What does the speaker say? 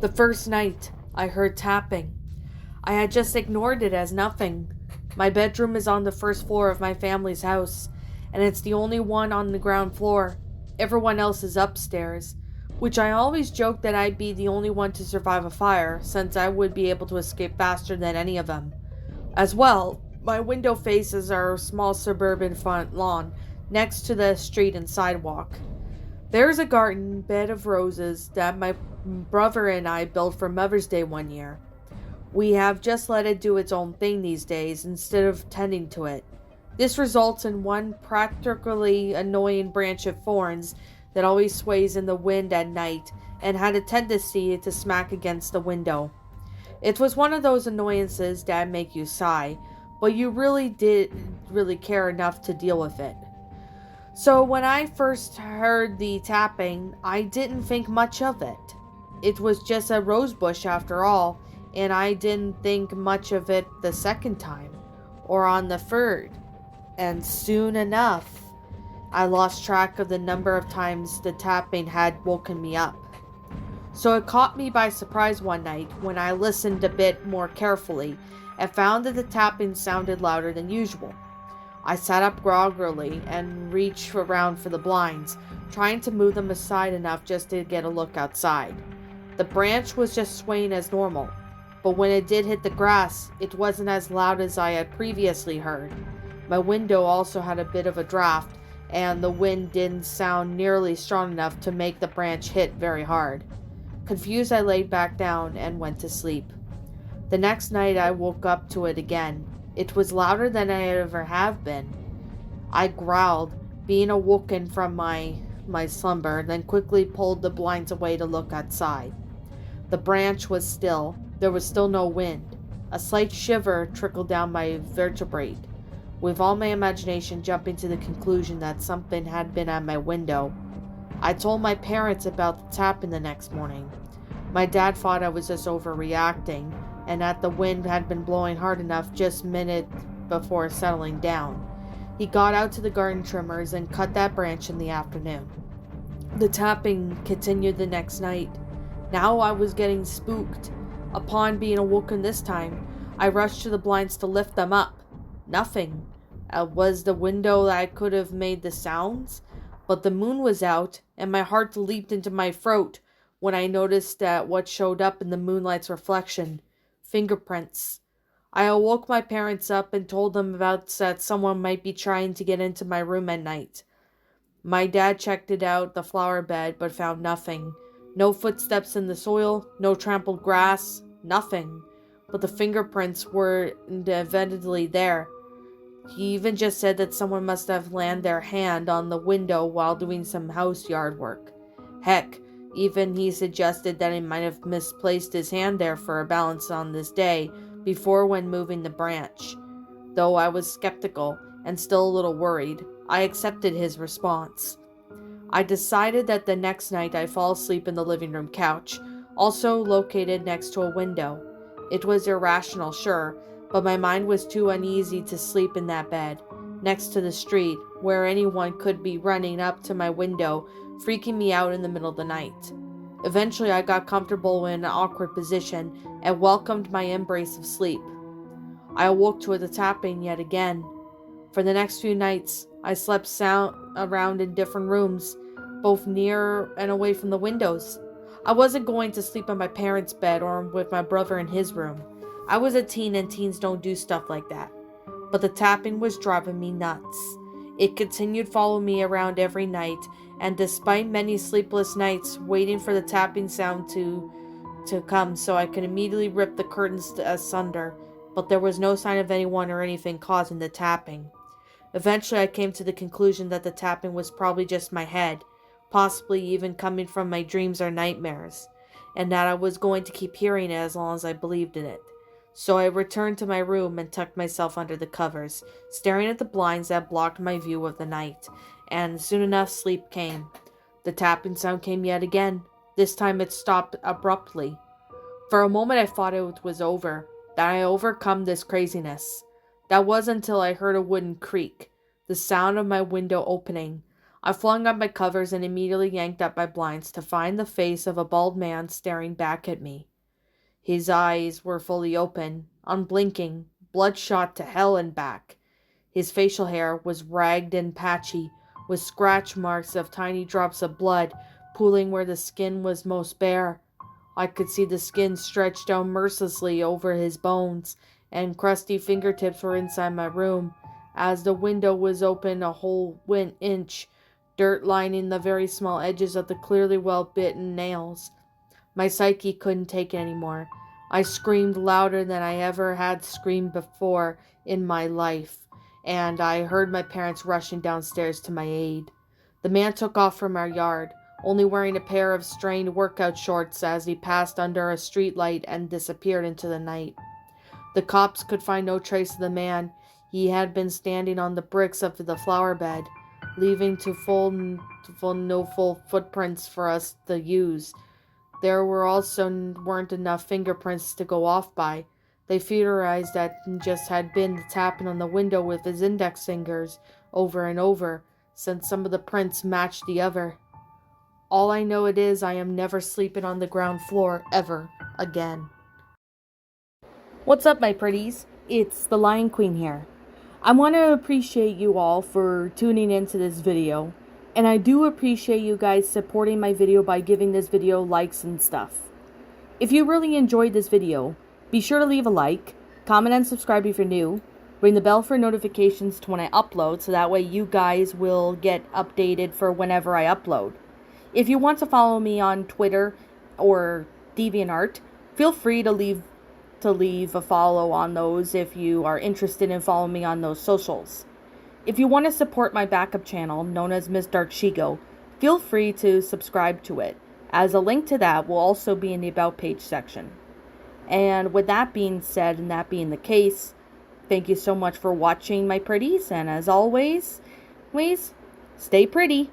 The first night, I heard tapping. I had just ignored it as nothing. My bedroom is on the first floor of my family's house, and it's the only one on the ground floor. Everyone else is upstairs, which I always joked that I'd be the only one to survive a fire, since I would be able to escape faster than any of them. As well, my window faces our small suburban front lawn, next to the street and sidewalk. There's a garden bed of roses that my brother and I built for Mother's Day one year. We have just let it do its own thing these days instead of tending to it. This results in one practically annoying branch of thorns that always sways in the wind at night and had a tendency to smack against the window. It was one of those annoyances that make you sigh, but you really care enough to deal with it. So when I first heard the tapping, I didn't think much of it. It was just a rose bush after all, and I didn't think much of it the second time, or on the third. And soon enough, I lost track of the number of times the tapping had woken me up. So it caught me by surprise one night when I listened a bit more carefully and found that the tapping sounded louder than usual. I sat up groggily and reached around for the blinds, trying to move them aside enough just to get a look outside. The branch was just swaying as normal, but when it did hit the grass, it wasn't as loud as I had previously heard. My window also had a bit of a draft, and the wind didn't sound nearly strong enough to make the branch hit very hard. Confused, I laid back down and went to sleep. The next night I woke up to it again. It was louder than I ever have been. I growled, being awoken from my slumber, then quickly pulled the blinds away to look outside. The branch was still. There was still no wind. A slight shiver trickled down my vertebrae, with all my imagination jumping to the conclusion that something had been at my window. I told my parents about the tapping the next morning. My dad thought I was just overreacting, and that the wind had been blowing hard enough just minutes before settling down. He got out to the garden trimmers and cut that branch in the afternoon. The tapping continued the next night. Now I was getting spooked. Upon being awoken this time, I rushed to the blinds to lift them up. Nothing. Was the window that I could have made the sounds? But the moon was out, and my heart leaped into my throat when I noticed that what showed up in the moonlight's reflection. Fingerprints. I awoke my parents up and told them about that someone might be trying to get into my room at night. My dad checked it out, the flower bed, but found nothing. No footsteps in the soil, no trampled grass, nothing. But the fingerprints were evidently there. He even just said that someone must have landed their hand on the window while doing some house yard work. Heck, even he suggested that he might have misplaced his hand there for a balance on this day before when moving the branch. Though I was skeptical and still a little worried, I accepted his response. I decided that the next night I'd fall asleep in the living room couch, also located next to a window. It was irrational, sure, but my mind was too uneasy to sleep in that bed, next to the street, where anyone could be running up to my window, freaking me out in the middle of the night. Eventually I got comfortable in an awkward position and welcomed my embrace of sleep. I awoke to the tapping yet again. For the next few nights, I slept sound around in different rooms, both near and away from the windows. I wasn't going to sleep in my parents' bed or with my brother in his room. I was a teen and teens don't do stuff like that. But the tapping was driving me nuts. It continued following me around every night, and despite many sleepless nights waiting for the tapping sound to come so I could immediately rip the curtains asunder, but there was no sign of anyone or anything causing the tapping. Eventually I came to the conclusion that the tapping was probably just my head, possibly even coming from my dreams or nightmares, and that I was going to keep hearing it as long as I believed in it. So I returned to my room and tucked myself under the covers, staring at the blinds that blocked my view of the night, and soon enough sleep came. The tapping sound came yet again. This time it stopped abruptly. For a moment I thought it was over, that I overcome this craziness, That was until I heard a wooden creak, the sound of my window opening. I flung up my covers and immediately yanked up my blinds to find the face of a bald man staring back at me. His eyes were fully open, unblinking, bloodshot to hell and back. His facial hair was ragged and patchy, with scratch marks of tiny drops of blood pooling where the skin was most bare. I could see the skin stretched down mercilessly over his bones, and crusty fingertips were inside my room. As the window was open a whole inch, dirt lining the very small edges of the clearly well-bitten nails. My psyche couldn't take it anymore. I screamed louder than I ever had screamed before in my life, and I heard my parents rushing downstairs to my aid. The man took off from our yard, only wearing a pair of strained workout shorts as he passed under a streetlight and disappeared into the night. The cops could find no trace of the man. He had been standing on the bricks of the flower bed, leaving no full footprints for us to use. There weren't enough fingerprints to go off by. They theorized that just had been tapping on the window with his index fingers over and over, since some of the prints matched the other. All I know it is I am never sleeping on the ground floor ever again. What's up, my pretties? It's the Lion Queen here. I want to appreciate you all for tuning into this video, and I do appreciate you guys supporting my video by giving this video likes and stuff. If you really enjoyed this video, be sure to leave a like, comment and subscribe if you're new, ring the bell for notifications to when I upload so that way you guys will get updated for whenever I upload. If you want to follow me on Twitter or DeviantArt, feel free to leave a follow on those if you are interested in following me on those socials. If you want to support my backup channel, known as Miss Dark Shigo, feel free to subscribe to it, as a link to that will also be in the About page section. And with that being said, and that being the case, thank you so much for watching, my pretties, and as always, stay pretty.